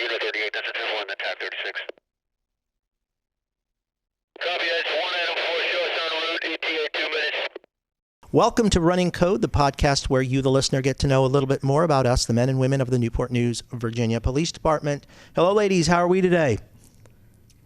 Unit 38, that's a 2-1, the TAC 36. Copy, that's 1 Adam 4, show us en route, ETA 2 minutes. Welcome to Running Code, the podcast where you, the listener, get to know a little bit more about us, the men and women of the Newport News, Virginia Police Department. Hello, ladies. How are we today?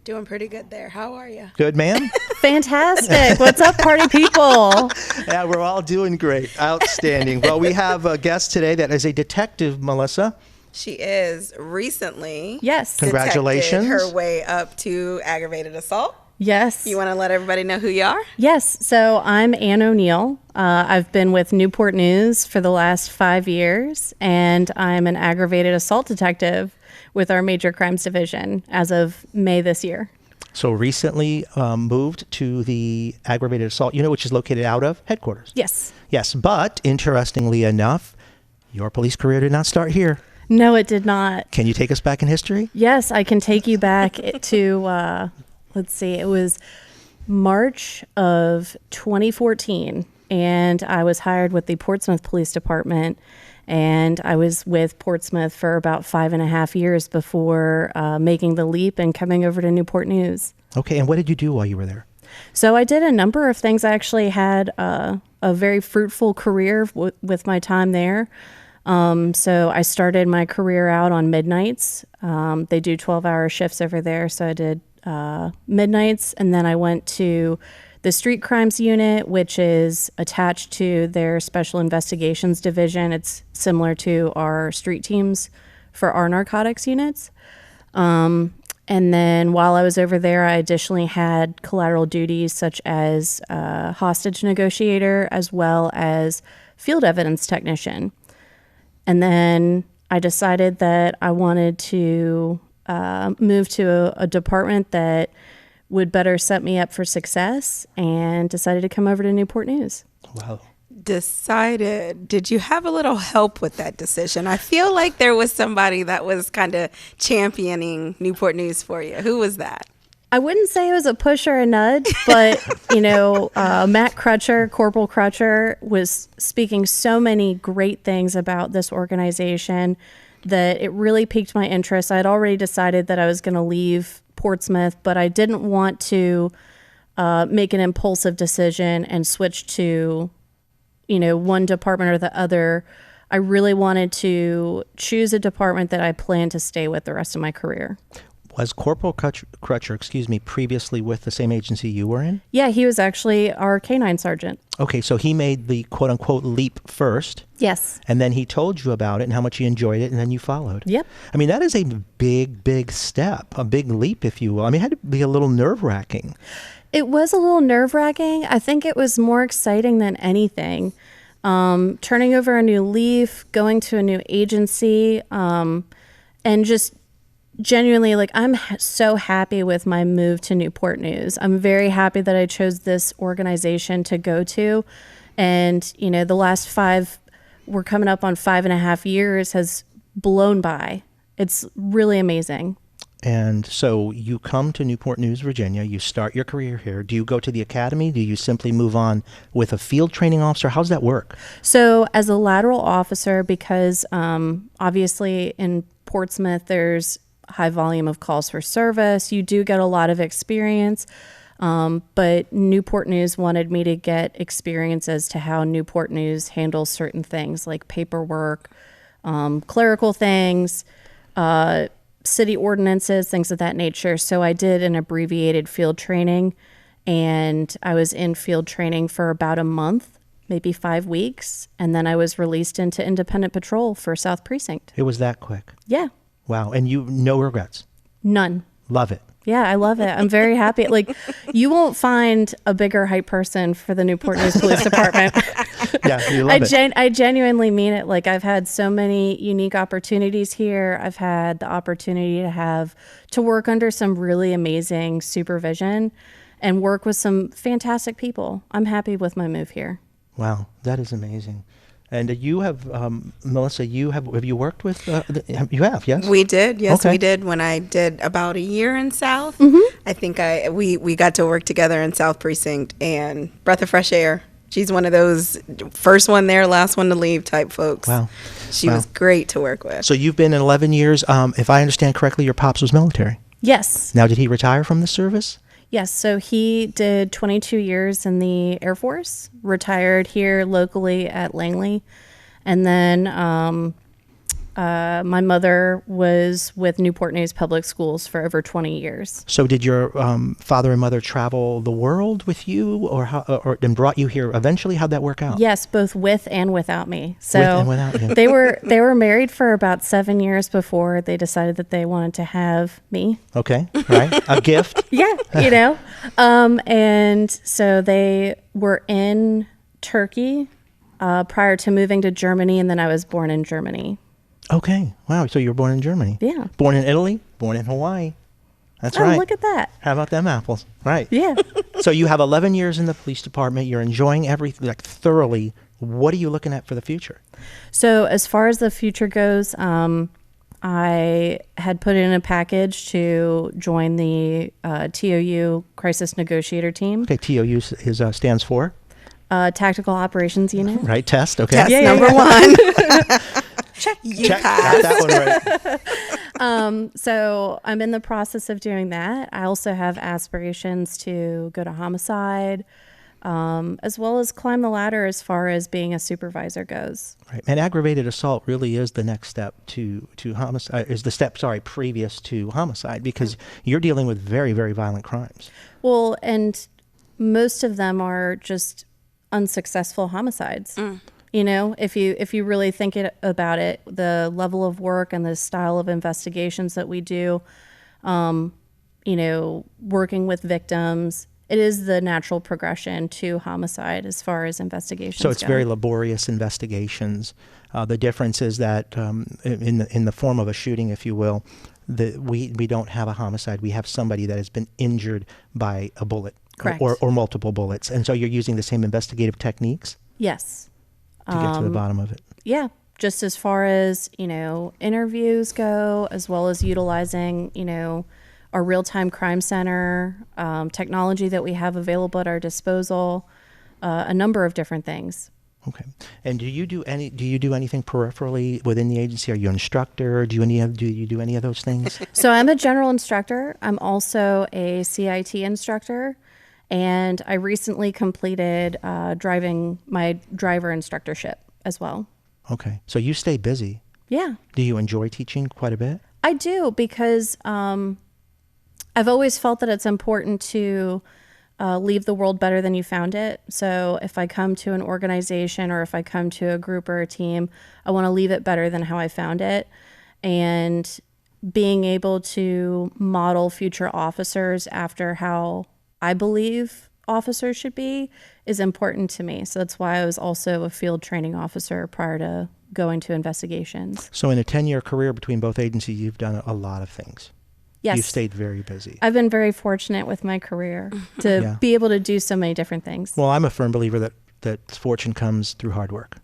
Doing pretty good there. How are you? Good, ma'am? Fantastic. What's up, party people? Yeah, we're all doing great. Outstanding. Well, we have a guest today that is a detective, Melissa. She is recently Yes. Congratulations. detected her way up to aggravated assault. Yes. You want to let everybody know who you are? Yes. So I'm Ann O'Neill. I've been with Newport News for the last 5 years, and I'm an aggravated assault detective with our Major Crimes Division as of May this year. So recently moved to the aggravated assault unit, which is located out of headquarters. Yes. Yes, but interestingly enough, your police career did not start here. No, it did not. Can you take us back in history? Yes, I can take you back to, let's see, it was March of 2014, and I was hired with the Portsmouth Police Department, and I was with Portsmouth for about 5.5 years before making the leap and coming over to Newport News. Okay, and what did you do while you were there? So I did a number of things. I actually had a very fruitful career with my time there. So I started my career out on midnights. They do 12-hour shifts over there, so I did midnights, and then I went to the street crimes unit, which is attached to their special investigations division. It's similar to our street teams for our narcotics units. And then while I was over there, I additionally had collateral duties such as hostage negotiator as well as field evidence technician. And then I decided that I wanted to move to a department that would better set me up for success, and decided to come over to Newport News. Wow. Decided. Did you have a little help with that decision? I feel like there was somebody that was kind of championing Newport News for you. Who was that? I wouldn't say it was a push or a nudge, but, Matt Crutcher, Corporal Crutcher, was speaking so many great things about this organization that it really piqued my interest. I had already decided that I was going to leave Portsmouth, but I didn't want to make an impulsive decision and switch to, one department or the other. I really wanted to choose a department that I plan to stay with the rest of my career. Was Corporal Crutcher, previously with the same agency you were in? Yeah, he was actually our K-9 sergeant. Okay, so he made the quote-unquote leap first. Yes. And then he told you about it and how much he enjoyed it, and then you followed. Yep. I mean, that is a big, big step, a big leap, if you will. I mean, it had to be a little nerve-wracking. It was a little nerve-wracking. I think it was more exciting than anything. Turning over a new leaf, going to a new agency, and just genuinely, I'm so happy with my move to Newport News. I'm very happy that I chose this organization to go to. And, the last we're coming up on 5.5 years, has blown by. It's really amazing. And so you come to Newport News, Virginia. You start your career here. Do you go to the academy? Do you simply move on with a field training officer? How's that work? So as a lateral officer, because obviously in Portsmouth, there's high volume of calls for service. You do get a lot of experience, but Newport News wanted me to get experience as to how Newport News handles certain things like paperwork, clerical things, city ordinances, things of that nature. So I did an abbreviated field training, and I was in field training for about a month, maybe 5 weeks, and then I was released into independent patrol for South Precinct. It was that quick. Yeah. Wow. And no regrets? None. Love it. Yeah, I love it. I'm very happy. You won't find a bigger hype person for the Newport News Police Department. Yeah, you love it. I genuinely mean it. I've had so many unique opportunities here. I've had the opportunity to work under some really amazing supervision and work with some fantastic people. I'm happy with my move here. Wow, that is amazing. And you have, Melissa, have you worked with, you have, yes? We did, yes, Okay. we did. When I did about a year in South, Mm-hmm. I think we got to work together in South Precinct, and breath of fresh air. She's one of those first one there, last one to leave type folks. Wow. She Wow. was great to work with. So you've been in 11 years. If I understand correctly, your pops was military. Yes. Now, did he retire from the service? Yes. So he did 22 years in the Air Force, retired here locally at Langley. And then my mother was with Newport News Public Schools for over 20 years. So did your father and mother travel the world with you, or and brought you here eventually? How'd that work out? Yes, both with and without me. So With and without you. they were married for about 7 years before they decided that they wanted to have me. Okay, right. A gift. Yeah, and so they were in Turkey prior to moving to Germany, and then I was born in Germany. Okay. Wow. So you were born in Germany. Yeah. Born in Italy. Born in Hawaii. That's Oh, right. look at that. How about them apples? Right. Yeah. So you have 11 years in the police department. You're enjoying everything like thoroughly. What are you looking at for the future? So as far as the future goes, I had put in a package to join the TOU Crisis Negotiator Team, Okay. TOU stands for Tactical Operations Unit. right test. Okay. Test Yeah, number yeah. 1. You Check. passed. Got that one right. So I'm in the process of doing that. I also have aspirations to go to homicide, as well as climb the ladder as far as being a supervisor goes. Right. And aggravated assault really is the next step to homicide. Is the step previous to homicide, because you're dealing with very, very violent crimes. Well, and most of them are just unsuccessful homicides. You know, if you really think about it, the level of work and the style of investigations that we do, working with victims, it is the natural progression to homicide as far as investigations So it's go. very laborious investigations. The difference is that in the form of a shooting, if you will, we don't have a homicide. We have somebody that has been injured by a bullet. Correct. Or multiple bullets. And so you're using the same investigative techniques Yes. to get to the bottom of it. Yeah. Just as far as, interviews go, as well as utilizing, our real-time crime center, technology that we have available at our disposal, a number of different things. Okay. And do you do anything peripherally within the agency? Are you an instructor? Do you do any of those things? So I'm a general instructor. I'm also a CIT instructor. And I recently completed driving my driver instructorship as well. Okay. So you stay busy. Yeah, Do you enjoy teaching quite a bit? I do, because I've always felt that it's important to leave the world better than you found it. So if I come to an organization or if I come to a group or a team, I want to leave it better than how I found it. And being able to model future officers after how I believe officers should be is important to me. So that's why I was also a field training officer prior to going to investigations. So in a 10-year career between both agencies, you've done a lot of things. Yes. You've stayed very busy. I've been very fortunate with my career to Yeah. be able to do so many different things. Well, I'm a firm believer that fortune comes through hard work.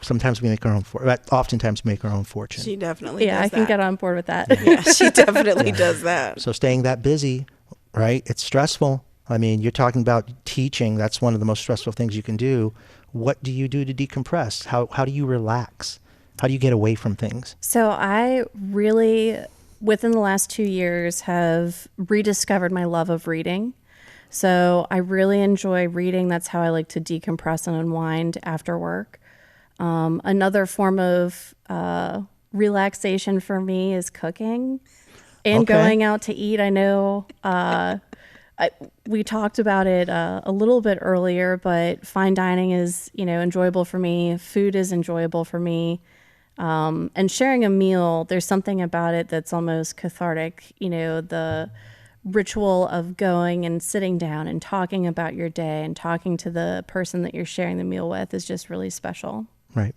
Sometimes we make our own oftentimes we make our own fortune. She definitely Yeah, does I can that. get on board with that. Yeah, she definitely does that. So staying that busy, right? It's stressful. I mean, you're talking about teaching. That's one of the most stressful things you can do. What do you do to decompress? How do you relax? How do you get away from things? So I really, within the last 2 years, have rediscovered my love of reading. So I really enjoy reading. That's how I like to decompress and unwind after work. Another form of relaxation for me is cooking and Okay. going out to eat. I know we talked about it a little bit earlier, but fine dining is, enjoyable for me. Food is enjoyable for me. And sharing a meal, there's something about it that's almost cathartic. The ritual of going and sitting down and talking about your day and talking to the person that you're sharing the meal with is just really special. Right.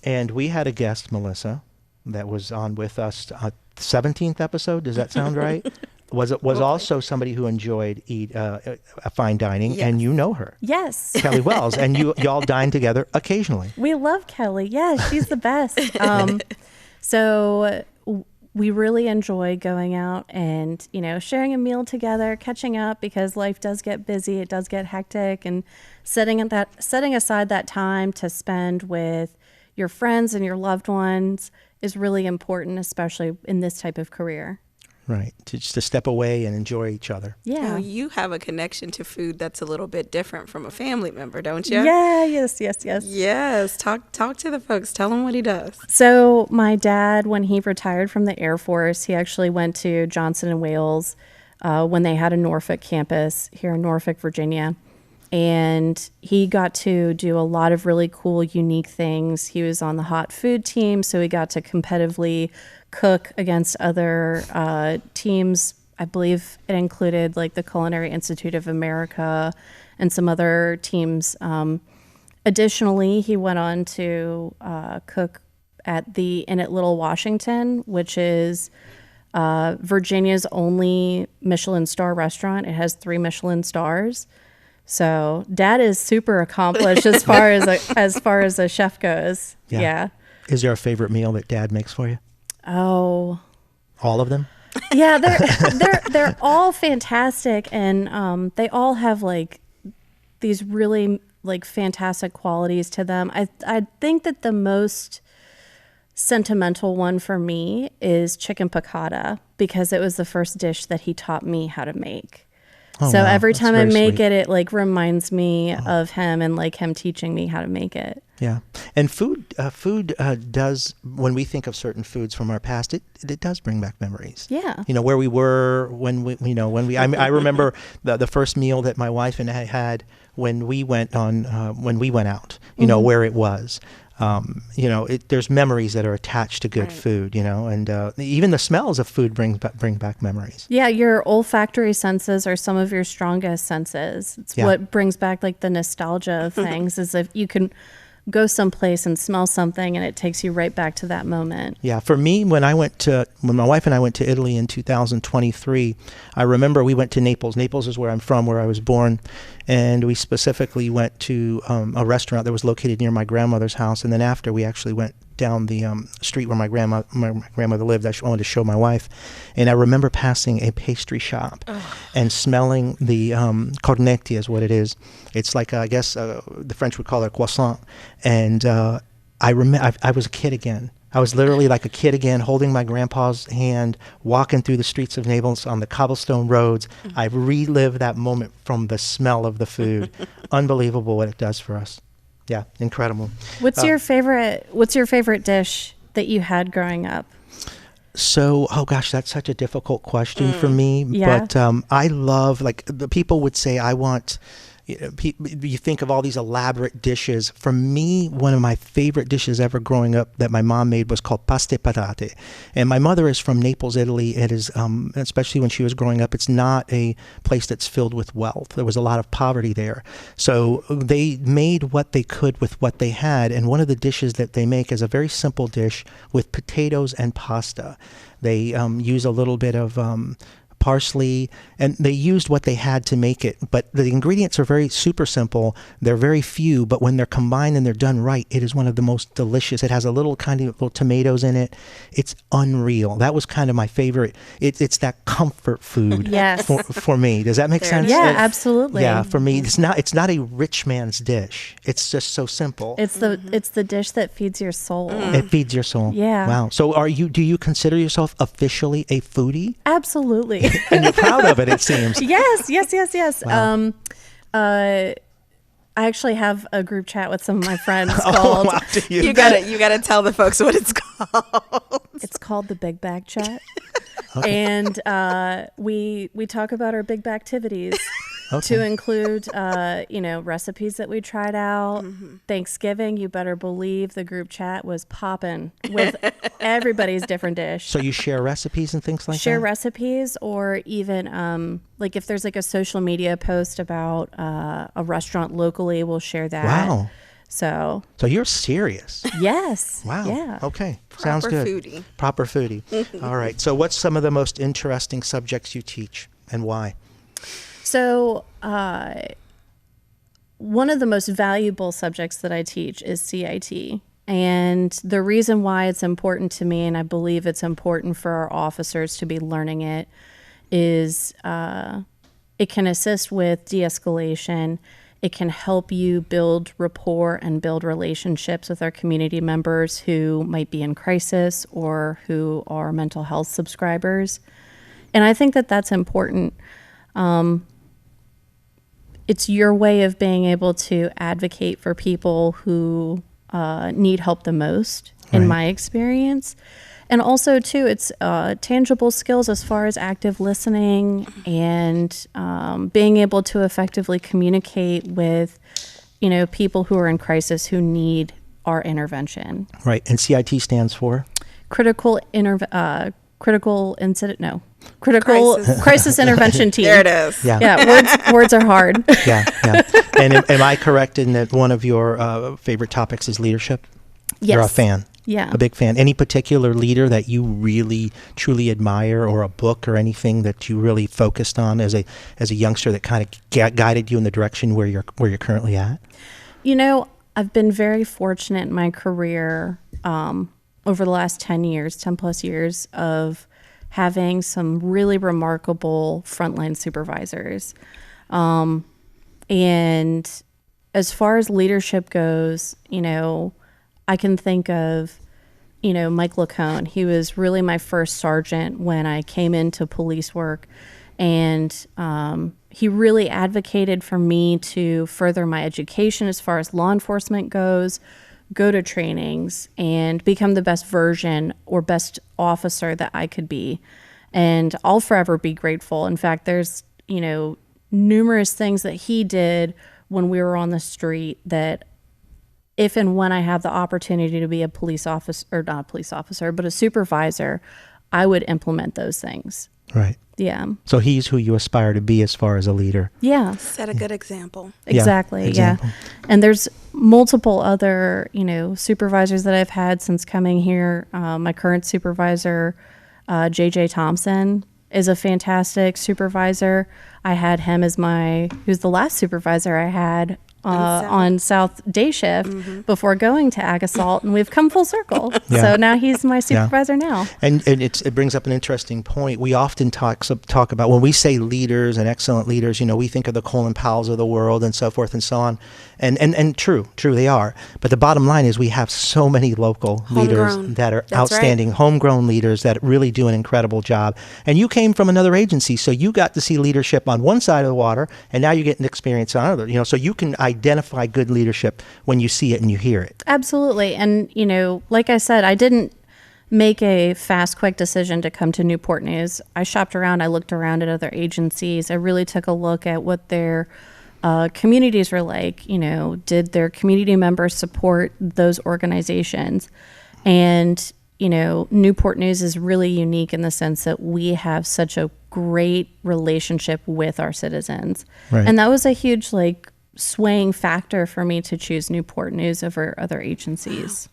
And we had a guest, Melissa, that was on with us 17th episode. Does that sound right? Was also somebody who enjoyed a fine dining, Yes. and you know her, Yes. Kelly Wells, and y'all dine together occasionally. We love Kelly. Yeah, she's the best. So we really enjoy going out and, sharing a meal together, catching up, because life does get busy, it does get hectic, and setting aside that time to spend with your friends and your loved ones is really important, especially in this type of career. Right. Just to step away and enjoy each other. Yeah. Now, you have a connection to food that's a little bit different from a family member, don't you? Yeah, yes. Yes. Talk to the folks. Tell them what he does. So my dad, when he retired from the Air Force, he actually went to Johnson and Wales when they had a Norfolk campus here in Norfolk, Virginia. And he got to do a lot of really cool, unique things. He was on the hot food team, so he got to competitively cook against other teams. I believe it included like the Culinary Institute of America and some other teams. Additionally, he went on to cook at the Inn at Little Washington, which is Virginia's only Michelin star restaurant. It has 3 Michelin stars. So Dad is super accomplished as far as a chef goes. Yeah. Is there a favorite meal that Dad makes for you? Oh, All of them? yeah. They're all fantastic, and they all have like these really like fantastic qualities to them. I think that the most sentimental one for me is chicken piccata, because it was the first dish that he taught me how to make. Oh, So wow. every That's time I very make sweet. it like reminds me of him and like him teaching me how to make it. Yeah. And food does, when we think of certain foods from our past, it does bring back memories. Yeah. Where we were I remember the first meal that my wife and I had when we went out, Mm-hmm. where it was. There's memories that are attached to good food, and even the smells of food bring back memories. Yeah, your olfactory senses are some of your strongest senses. It's what brings back like the nostalgia of things, is if you can go someplace and smell something and it takes you right back to that moment. Yeah, for me, when my wife and I went to Italy in 2023, I remember we went to Naples. Naples is where I'm from, where I was born, and we specifically went to a restaurant that was located near my grandmother's house. And then after, we actually went down the street where my grandmother lived. I wanted to show my wife, and I remember passing a pastry shop and smelling the cornetti is what it is. It's like I guess the French would call it croissant. And I was a kid again. I was literally like a kid again, holding my grandpa's hand, walking through the streets of Naples on the cobblestone roads. I relived that moment from the smell of the food. Unbelievable what it does for us. Yeah, incredible. What's your favorite dish that you had growing up? So, oh gosh, that's such a difficult question for me. Yeah. But I love, like, the people would say, I want, you think of all these elaborate dishes. For me, one of my favorite dishes ever growing up that my mom made was called pasta e patate. And my mother is from Naples, Italy. It is, especially when she was growing up, it's not a place that's filled with wealth. There was a lot of poverty there. So they made what they could with what they had. And one of the dishes that they make is a very simple dish with potatoes and pasta. They use a little bit of parsley, and they used what they had to make it. But the ingredients are very super simple. They're very few, but when they're combined and they're done right, it is one of the most delicious. It has a little kind of little tomatoes in it. It's unreal. That was kind of my favorite. It's that comfort food Yes. for me. Does that make sense? Yeah, absolutely. Yeah, for me, it's not a rich man's dish. It's just so simple. It's the dish that feeds your soul. It feeds your soul. Yeah. Wow. So do you consider yourself officially a foodie? Absolutely. And you're proud of it seems. Yes. Wow. I actually have a group chat with some of my friends Oh, called wow, do you? You gotta tell the folks what it's called. it's called the Big Bag Chat. And we talk about our big bag activities. To include, recipes that we tried out. Thanksgiving, you better believe the group chat was popping with everybody's different dish. So you share recipes and things like Share that? recipes, or even like if there's like a social media post about a restaurant locally, we'll share that. Wow. So you're serious. yes. Wow. Yeah. Okay. Sounds Proper good. foodie. Proper foodie. All right. So what's some of the most interesting subjects you teach and why? So, one of the most valuable subjects that I teach is CIT, And the reason why it's important to me, and I believe it's important for our officers to be learning it, is it can assist with de-escalation. It can help you build rapport and build relationships with our community members who might be in crisis or who are mental health subscribers. And I think that that's important. It's your way of being able to advocate for people who need help the most, in my experience. And also, too, it's tangible skills as far as active listening and being able to effectively communicate with, people who are in crisis who need our intervention. Right. And CIT stands for? Critical crisis intervention team. There it is. Yeah, words are hard. Yeah. And am I correct in that one of your favorite topics is leadership? Yes. You're a fan. Yeah. A big fan. Any particular leader that you really truly admire, or a book or anything that you really focused on as a youngster that kind of guided you in the direction where you're currently at? I've been very fortunate in my career over the last 10 plus years of having some really remarkable frontline supervisors. And as far as leadership goes, I can think of, Mike Lacone. He was really my first sergeant when I came into police work. And he really advocated for me to further my education as far as law enforcement goes, go to trainings, and become the best version or best officer that I could be. And I'll forever be grateful. In fact, there's, numerous things that he did when we were on the street that if and when I have the opportunity to be a police officer, or not a police officer, but a supervisor, I would implement those things. Right. Yeah. So he's who you aspire to be as far as a leader. Yeah. Set a good example. Exactly. Yeah. And there's multiple other, supervisors that I've had since coming here. My current supervisor, JJ Thompson, is a fantastic supervisor. I had him as who's the last supervisor I had on South day shift before going to Ag Assault, and we've come full circle. So now he's my supervisor now. And it brings up an interesting point. We often talk about, when we say leaders and excellent leaders, we think of the Colin Powells of the world and so forth and so on. And true they are. But the bottom line is we have so many local leaders that are outstanding, homegrown leaders that really do an incredible job. And you came from another agency, so you got to see leadership on one side of the water, and now you're getting experience on another. So you can identify good leadership when you see it and you hear it. Absolutely. And, like I said, I didn't make a fast, quick decision to come to Newport News. I shopped around. I looked around at other agencies. I really took a look at what their communities were like. Did their community members support those organizations? And, Newport News is really unique in the sense that we have such a great relationship with our citizens. Right. And that was a huge, swaying factor for me to choose Newport News over other agencies.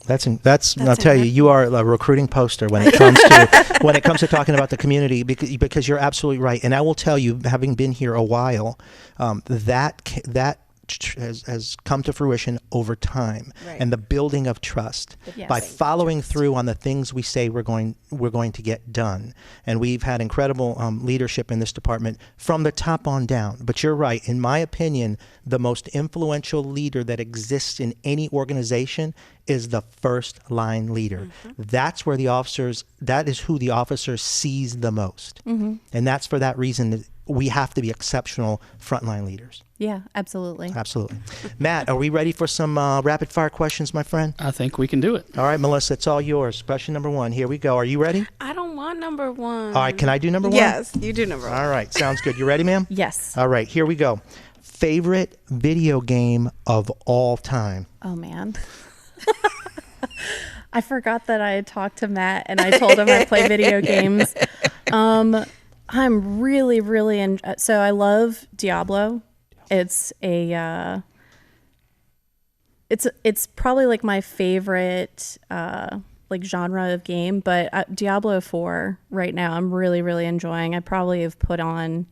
That's I'll tell you, you are a recruiting poster when it comes to talking about the community, because you're absolutely right. And I will tell you, having been here a while, that has come to fruition over time, and the building of trust by following through on the things we say we're going to get done. And we've had incredible leadership in this department from the top on down. But you're right. In my opinion, the most influential leader that exists in any organization is the first line leader. That's where that is who the officer sees the most. And that's for that reason that we have to be exceptional frontline leaders. Yeah, absolutely. Absolutely. Matt, are we ready for some rapid fire questions, my friend? I think we can do it. All right, Melissa, it's all yours. Question number 1. Here we go. Are you ready? I don't want number 1. All right, can I do number 1? Yes, you do number 1. All right, sounds good. You ready, ma'am? Yes. All right, here we go. Favorite video game of all time? Oh, man. I forgot that I had talked to Matt and I told him I play video games. I'm really, really so I love Diablo. It's it's probably my favorite genre of game, but Diablo 4 right now I'm really, really enjoying. I probably have put on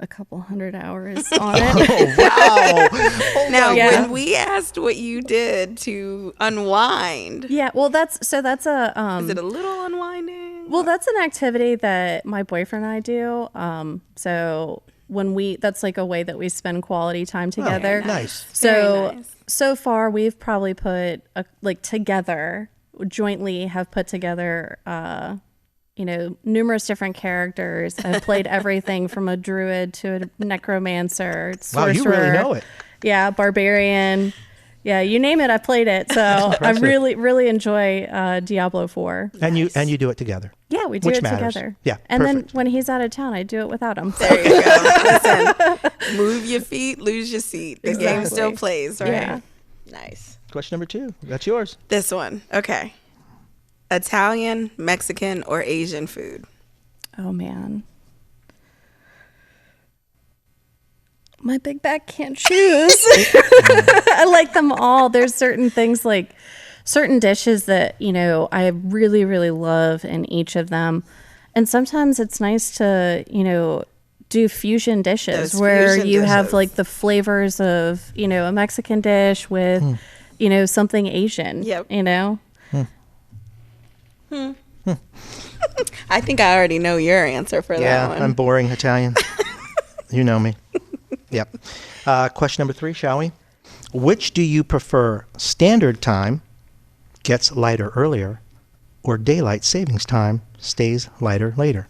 a couple hundred hours on it. Oh, wow. Oh, Now, Yeah. when we asked what you did to unwind, Yeah, well, that's a is it a little unwinding? well, that's an activity that my boyfriend and I do. So that's like a way that we spend quality time together. nice. So Very nice. so far we've probably put together jointly have put together numerous different characters. I've played everything from a druid to a necromancer, Wow, sorcerer. you really know it. Yeah, barbarian. Yeah, you name it, I played it. So I really, really enjoy Diablo 4. And you do it together. Yeah, we do Which it matters. together. Yeah, and perfect. then when he's out of town, I do it without him. There you go. Listen, move your feet, lose your seat. The game Exactly. still plays, right? Yeah. Nice. Question number 2. That's yours. This one. Okay. Italian, Mexican, or Asian food? Oh man, my big back can't choose. I like them all. There's certain things like certain dishes that I really, really love in each of them, and sometimes it's nice to do fusion dishes Those where fusion you have dishes. like the flavors of a Mexican dish with something Asian. Yep. I think I already know your answer for Yeah, that one. I'm boring Italian. You know me. Yep. Question number 3, shall we? Which do you prefer? Standard time gets lighter earlier, or daylight savings time stays lighter later?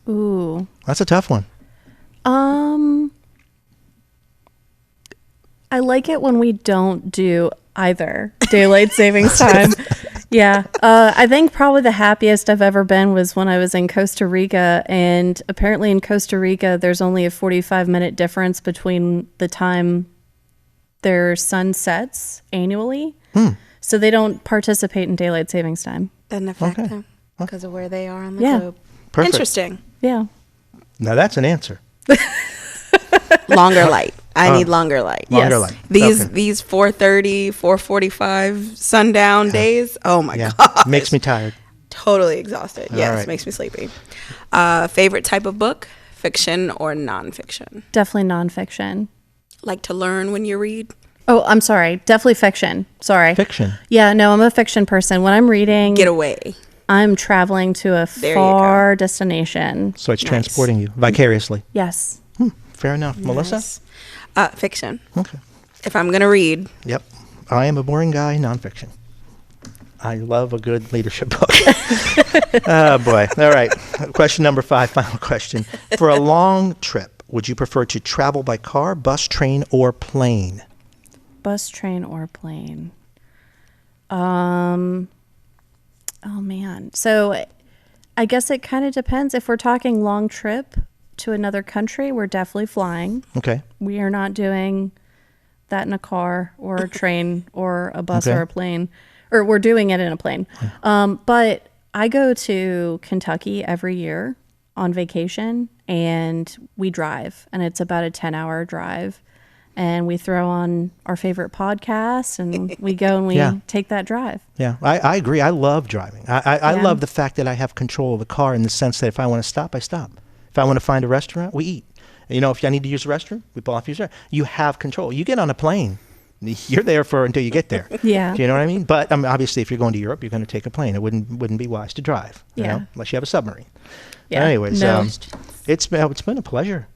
Ooh. That's a tough one. I like it when we don't do either daylight savings time. Yeah. I think probably the happiest I've ever been was when I was in Costa Rica. And apparently in Costa Rica, there's only a 45-minute difference between the time their sun sets annually. So they don't participate in daylight savings time. Doesn't affect Okay. them because of where they are on the Yeah. globe. Perfect. Interesting. Yeah. Now that's an answer. Longer light. I need longer light. Longer Yes. light. These Okay. these 4:30, 4:45 sundown days. Oh my Yeah. god. Makes me tired. totally exhausted. Yes, right. makes me sleepy. Favorite type of book? Fiction or nonfiction? Definitely nonfiction. Like to learn when you read? Oh, I'm sorry. Definitely fiction. Sorry. Fiction. Yeah, no, I'm a fiction person. When I'm reading, Get away. I'm traveling to a There you far destination. So it's transporting you vicariously. Yes. Fair enough. Melissa? Nice. Fiction. Okay. If I'm gonna read, Yep. I am a boring guy, nonfiction. I love a good leadership book. Oh, boy. All right. Question number 5, final question. For a long trip, would you prefer to travel by car, bus, train, or plane? Bus, train, or plane. Oh man. So I guess it kind of depends. If we're talking long trip to another country, we're definitely flying. Okay. We are not doing that in a car or a train or a bus Okay. or a plane, or we're doing it in a plane. But I go to Kentucky every year on vacation and we drive, and it's about a 10-hour drive. And we throw on our favorite podcast and we go and we Yeah. take that drive. Yeah, I agree. I love driving. I Yeah. love the fact that I have control of the car in the sense that if I want to stop, I stop. If I want to find a restaurant, we eat. If I need to use the restroom, we pull off use the restroom. You have control. You get on a plane, you're there for until you get there. Yeah. Do you know what I mean? But obviously, if you're going to Europe, you're going to take a plane. It wouldn't be wise to drive. Yeah. Unless you have a submarine. Yeah. Anyways, No. it's been a pleasure.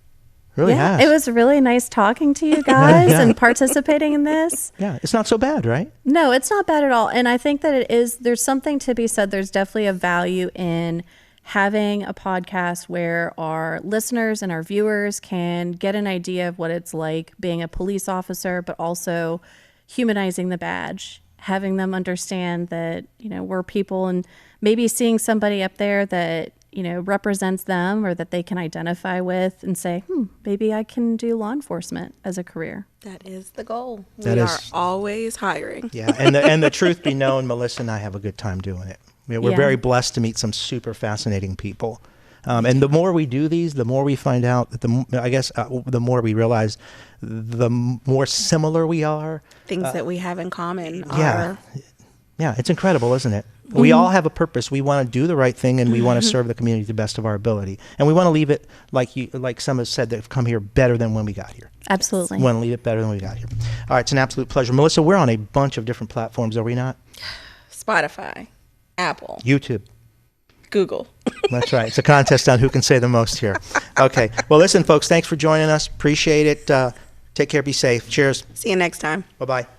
Really Yeah, has. it was really nice talking to you guys Yeah. and participating in this. Yeah, it's not so bad, right? No, it's not bad at all. And I think that there's something to be said. There's definitely a value in having a podcast where our listeners and our viewers can get an idea of what it's like being a police officer, but also humanizing the badge, having them understand that, we're people, and maybe seeing somebody up there that, represents them or that they can identify with and say, maybe I can do law enforcement as a career. that is the goal. That we is- are always hiring. Yeah, and the truth be known, Melissa and I have a good time doing it. We're Yeah. very blessed to meet some super fascinating people. And the more we do these, the more we find out that the more we realize the more similar we are. Things that we have in common Yeah. are Yeah, it's incredible, isn't it? We all have a purpose. We want to do the right thing, and we want to serve the community to the best of our ability. And we want to leave it, like some have said that have come here, better than when we got here. Absolutely. We want to leave it better than we got here. All right, it's an absolute pleasure. Melissa, we're on a bunch of different platforms, are we not? Spotify, Apple, YouTube. Google. That's right. It's a contest on who can say the most here. Okay. Well, listen, folks, thanks for joining us. Appreciate it. Take care. Be safe. Cheers. See you next time. Bye-bye.